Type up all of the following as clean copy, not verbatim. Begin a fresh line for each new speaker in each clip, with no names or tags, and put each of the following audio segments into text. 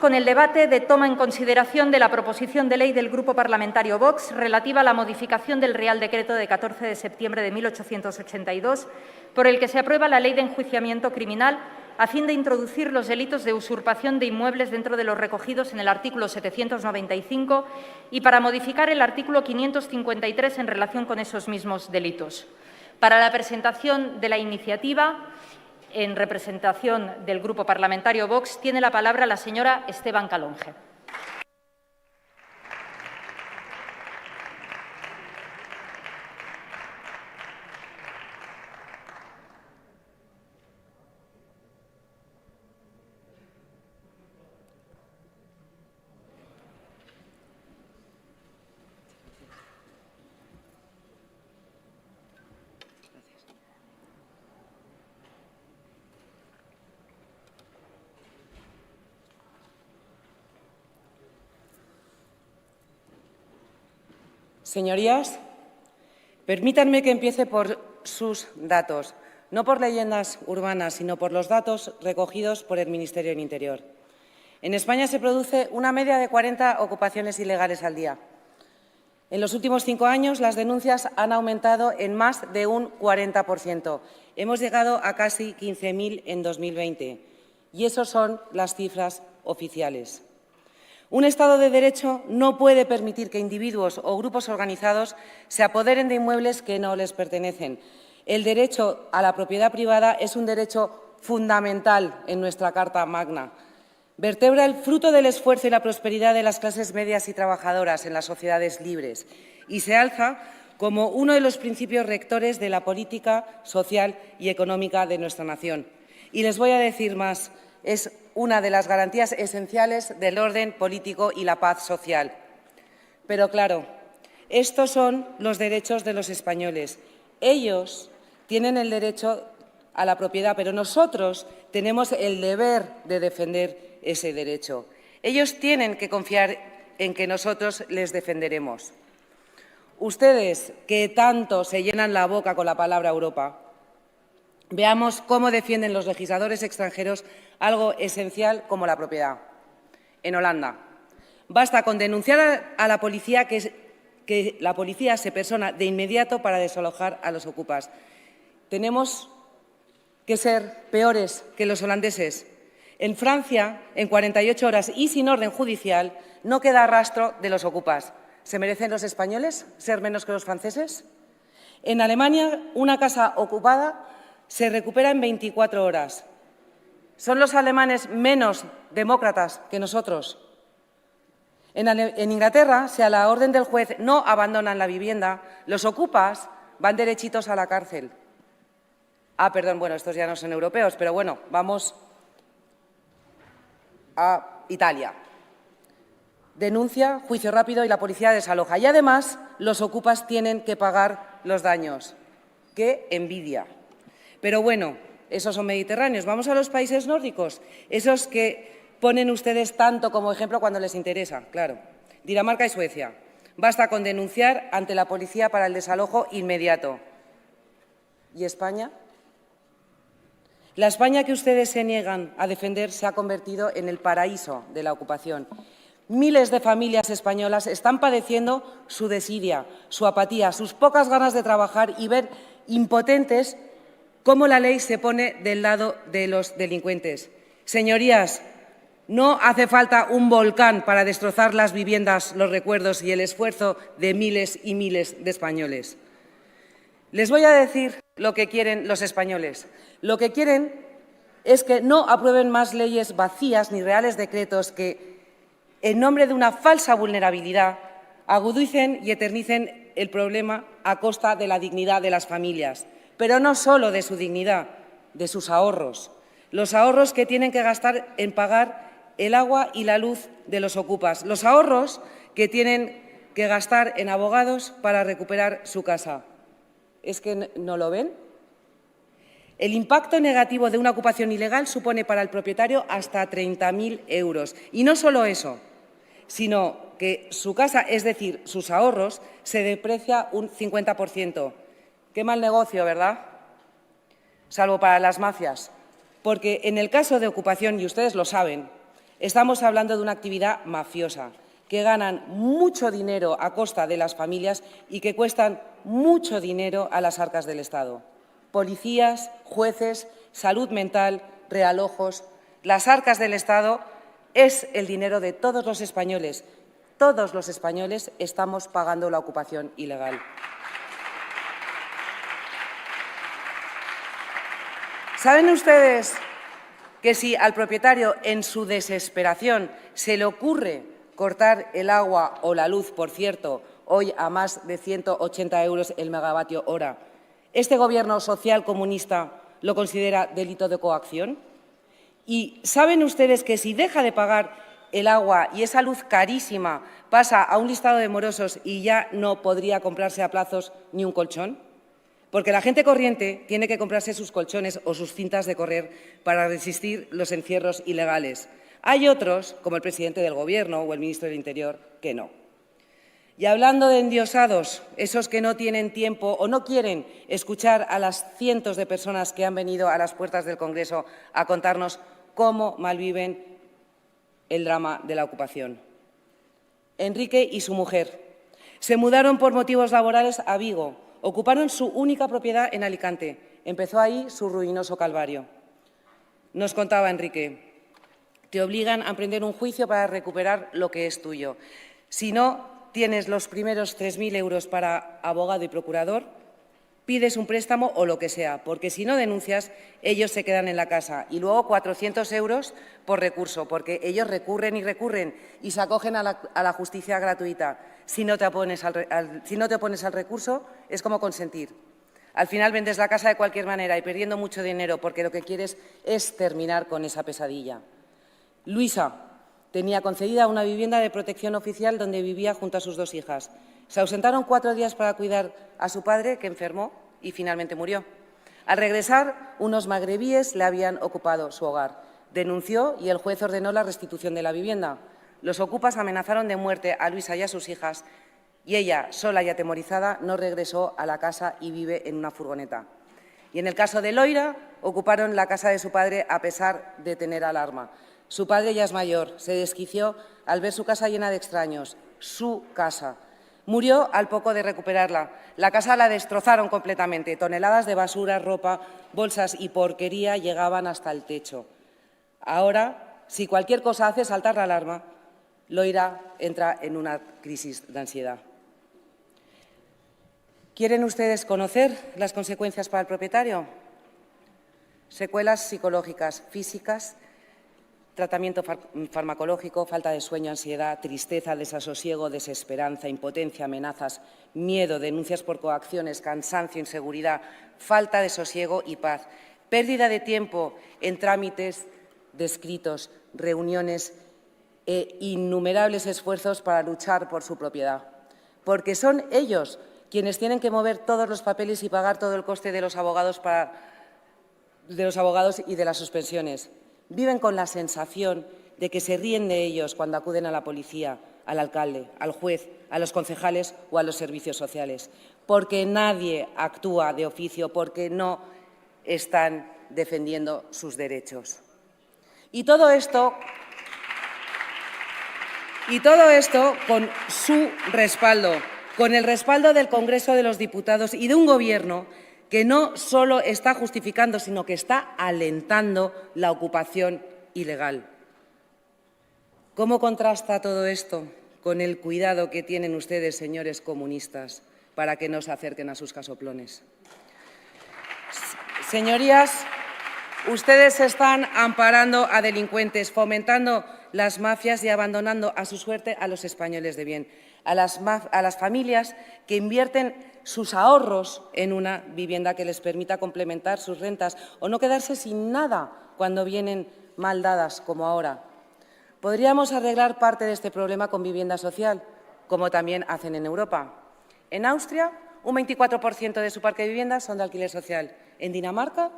Con el debate de toma en consideración de la proposición de ley del Grupo Parlamentario Vox relativa a la modificación del Real Decreto de 14 de septiembre de 1882, por el que se aprueba la Ley de Enjuiciamiento Criminal a fin de introducir los delitos de usurpación de inmuebles dentro de los recogidos en el artículo 795 y para modificar el artículo 553 en relación con esos mismos delitos. Para la presentación de la iniciativa, en representación del Grupo Parlamentario Vox, tiene la palabra la señora Esteban Calonge.
Señorías, permítanme que empiece por sus datos, no por leyendas urbanas, sino por los datos recogidos por el Ministerio del Interior. En España se produce una media de 40 ocupaciones ilegales al día. En los últimos 5 años, las denuncias han aumentado en más de un 40%. Hemos llegado a casi 15.000 en 2020. Y esas son las cifras oficiales. Un Estado de Derecho no puede permitir que individuos o grupos organizados se apoderen de inmuebles que no les pertenecen. El derecho a la propiedad privada es un derecho fundamental en nuestra Carta Magna. Vertebra el fruto del esfuerzo y la prosperidad de las clases medias y trabajadoras en las sociedades libres y se alza como uno de los principios rectores de la política social y económica de nuestra nación. Y les voy a decir más. Es una de las garantías esenciales del orden político y la paz social. Pero, claro, estos son los derechos de los españoles. Ellos tienen el derecho a la propiedad, pero nosotros tenemos el deber de defender ese derecho. Ellos tienen que confiar en que nosotros les defenderemos. Ustedes, que tanto se llenan la boca con la palabra Europa, veamos cómo defienden los legisladores extranjeros algo esencial como la propiedad. En Holanda, basta con denunciar a la policía que la policía se persona de inmediato para desalojar a los ocupas. Tenemos que ser peores que los holandeses. En Francia, en 48 horas y sin orden judicial, no queda rastro de los ocupas. ¿Se merecen los españoles ser menos que los franceses? En Alemania, una casa ocupada se recupera en 24 horas. ¿Son los alemanes menos demócratas que nosotros? En Inglaterra, si a la orden del juez no abandonan la vivienda, los ocupas van derechitos a la cárcel. Perdón, bueno, estos ya no son europeos, pero bueno, vamos a Italia. Denuncia, juicio rápido y la policía desaloja. Y además, los ocupas tienen que pagar los daños. ¡Qué envidia! Pero bueno, esos son mediterráneos. Vamos a los países nórdicos, esos que ponen ustedes tanto como ejemplo cuando les interesa, claro. Dinamarca y Suecia. Basta con denunciar ante la policía para el desalojo inmediato. ¿Y España? La España que ustedes se niegan a defender se ha convertido en el paraíso de la ocupación. Miles de familias españolas están padeciendo su desidia, su apatía, sus pocas ganas de trabajar y ver impotentes cómo la ley se pone del lado de los delincuentes. Señorías, no hace falta un volcán para destrozar las viviendas, los recuerdos y el esfuerzo de miles y miles de españoles. Les voy a decir lo que quieren los españoles. Lo que quieren es que no aprueben más leyes vacías ni reales decretos que, en nombre de una falsa vulnerabilidad, agudicen y eternicen el problema a costa de la dignidad de las familias. Pero no solo de su dignidad, de sus ahorros. Los ahorros que tienen que gastar en pagar el agua y la luz de los ocupas. Los ahorros que tienen que gastar en abogados para recuperar su casa. ¿Es que no lo ven? El impacto negativo de una ocupación ilegal supone para el propietario hasta 30.000 euros. Y no solo eso, sino que su casa, es decir, sus ahorros, se deprecia un 50%. Qué mal negocio, ¿verdad? Salvo para las mafias. Porque en el caso de ocupación, y ustedes lo saben, Estamos hablando de una actividad mafiosa, que ganan mucho dinero a costa de las familias y que cuestan mucho dinero a las arcas del Estado. Policías, jueces, salud mental, realojos. Las arcas del Estado es el dinero de todos los españoles. Todos los españoles estamos pagando la ocupación ilegal. ¿Saben ustedes que si al propietario, en su desesperación, se le ocurre cortar el agua o la luz, por cierto, hoy a más de 180 € el megavatio hora, este Gobierno social comunista lo considera delito de coacción? ¿Y saben ustedes que si deja de pagar el agua y esa luz carísima pasa a un listado de morosos y ya no podría comprarse a plazos ni un colchón? Porque la gente corriente tiene que comprarse sus colchones o sus cintas de correr para resistir los encierros ilegales. Hay otros, como el presidente del Gobierno o el ministro del Interior, que no. Y hablando de endiosados, esos que no tienen tiempo o no quieren escuchar a las cientos de personas que han venido a las puertas del Congreso a contarnos cómo malviven el drama de la ocupación. Enrique y su mujer se mudaron por motivos laborales a Vigo. Ocuparon su única propiedad en Alicante. Empezó ahí su ruinoso calvario. Nos contaba Enrique: te obligan a emprender un juicio para recuperar lo que es tuyo. Si no tienes los primeros 3.000 € para abogado y procurador, pides un préstamo o lo que sea, porque si no denuncias, ellos se quedan en la casa. Y luego 400 € por recurso, porque ellos recurren y recurren y se acogen a la justicia gratuita. Si no te opones al recurso, es como consentir. Al final vendes la casa de cualquier manera y perdiendo mucho dinero, porque lo que quieres es terminar con esa pesadilla. Luisa tenía concedida una vivienda de protección oficial donde vivía junto a sus 2 hijas. Se ausentaron 4 días para cuidar a su padre, que enfermó y finalmente murió. Al regresar, unos magrebíes le habían ocupado su hogar. Denunció y el juez ordenó la restitución de la vivienda. Los ocupas amenazaron de muerte a Luisa y a sus hijas y ella, sola y atemorizada, no regresó a la casa y vive en una furgoneta. Y en el caso de Loira, ocuparon la casa de su padre a pesar de tener alarma. Su padre ya es mayor, se desquició al ver su casa llena de extraños, su casa. Murió al poco de recuperarla. La casa la destrozaron completamente. Toneladas de basura, ropa, bolsas y porquería llegaban hasta el techo. Ahora, si cualquier cosa hace saltar la alarma, Loira entra en una crisis de ansiedad. ¿Quieren ustedes conocer las consecuencias para el propietario? Secuelas psicológicas, físicas, tratamiento farmacológico, falta de sueño, ansiedad, tristeza, desasosiego, desesperanza, impotencia, amenazas, miedo, denuncias por coacciones, cansancio, inseguridad, falta de sosiego y paz, pérdida de tiempo en trámites de escritos, reuniones e innumerables esfuerzos para luchar por su propiedad. Porque son ellos quienes tienen que mover todos los papeles y pagar todo el coste de los abogados y de las suspensiones. Viven con la sensación de que se ríen de ellos cuando acuden a la policía, al alcalde, al juez, a los concejales o a los servicios sociales, porque nadie actúa de oficio, porque no están defendiendo sus derechos. Y todo esto con su respaldo, con el respaldo del Congreso de los Diputados y de un Gobierno que no solo está justificando, sino que está alentando la ocupación ilegal. ¿Cómo contrasta todo esto con el cuidado que tienen ustedes, señores comunistas, para que no se acerquen a sus casoplones? Señorías, ustedes están amparando a delincuentes, fomentando las mafias y abandonando a su suerte a los españoles de bien, a las familias que invierten sus ahorros en una vivienda que les permita complementar sus rentas o no quedarse sin nada cuando vienen mal dadas, como ahora. Podríamos arreglar parte de este problema con vivienda social, como también hacen en Europa. En Austria, un 24% de su parque de viviendas son de alquiler social. En Dinamarca,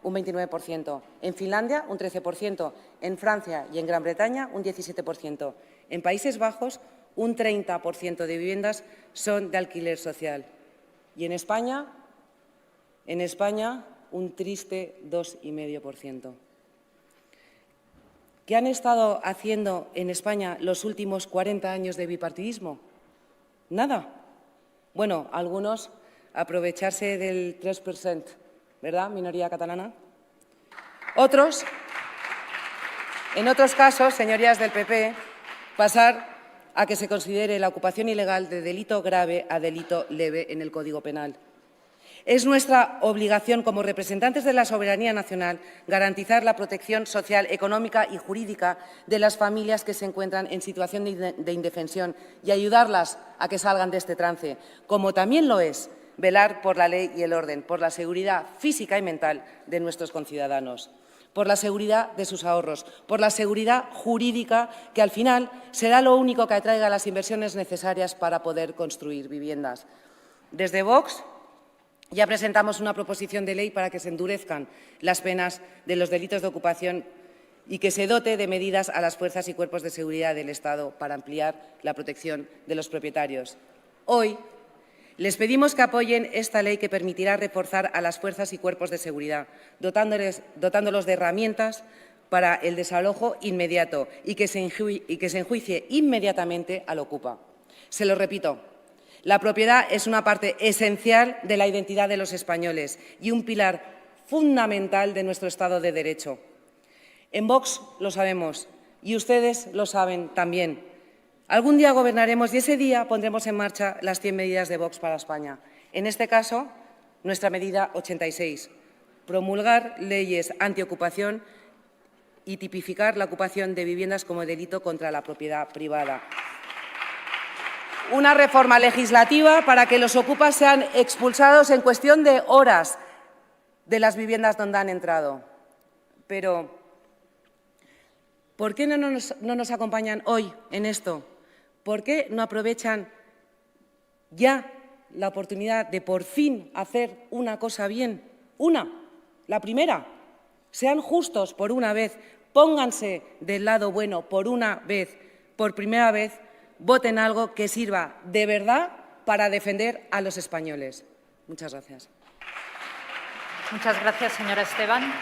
un 29%. En Finlandia, un 13%. En Francia y en Gran Bretaña, un 17%. En Países Bajos, un 30% de viviendas son de alquiler social. Y en España, un triste 2,5%. ¿Qué han estado haciendo en España los últimos 40 años de bipartidismo? Nada. Bueno, algunos aprovecharse del 3%, ¿verdad, minoría catalana? Otros, en otros casos, señorías del PP, pasar a que se considere la ocupación ilegal de delito grave a delito leve en el Código Penal. Es nuestra obligación, como representantes de la soberanía nacional, garantizar la protección social, económica y jurídica de las familias que se encuentran en situación de indefensión y ayudarlas a que salgan de este trance, como también lo es velar por la ley y el orden, por la seguridad física y mental de nuestros conciudadanos, por la seguridad de sus ahorros, por la seguridad jurídica, que al final será lo único que atraiga las inversiones necesarias para poder construir viviendas. Desde Vox ya presentamos una proposición de ley para que se endurezcan las penas de los delitos de ocupación y que se dote de medidas a las fuerzas y cuerpos de seguridad del Estado para ampliar la protección de los propietarios. Hoy les pedimos que apoyen esta ley que permitirá reforzar a las fuerzas y cuerpos de seguridad, dotándolos de herramientas para el desalojo inmediato y que se enjuicie inmediatamente al ocupa. Se lo repito. La propiedad es una parte esencial de la identidad de los españoles y un pilar fundamental de nuestro Estado de Derecho. En Vox lo sabemos y ustedes lo saben también. Algún día gobernaremos y ese día pondremos en marcha las 100 medidas de Vox para España. En este caso, nuestra medida 86, promulgar leyes antiocupación y tipificar la ocupación de viviendas como delito contra la propiedad privada. Una reforma legislativa para que los ocupas sean expulsados en cuestión de horas de las viviendas donde han entrado. Pero, ¿por qué no nos acompañan hoy en esto? ¿Por qué no aprovechan ya la oportunidad de por fin hacer una cosa bien? La primera. Sean justos por una vez, pónganse del lado bueno por una vez, por primera vez. Voten algo que sirva de verdad para defender a los españoles. Muchas gracias.
Muchas gracias, señora Esteban.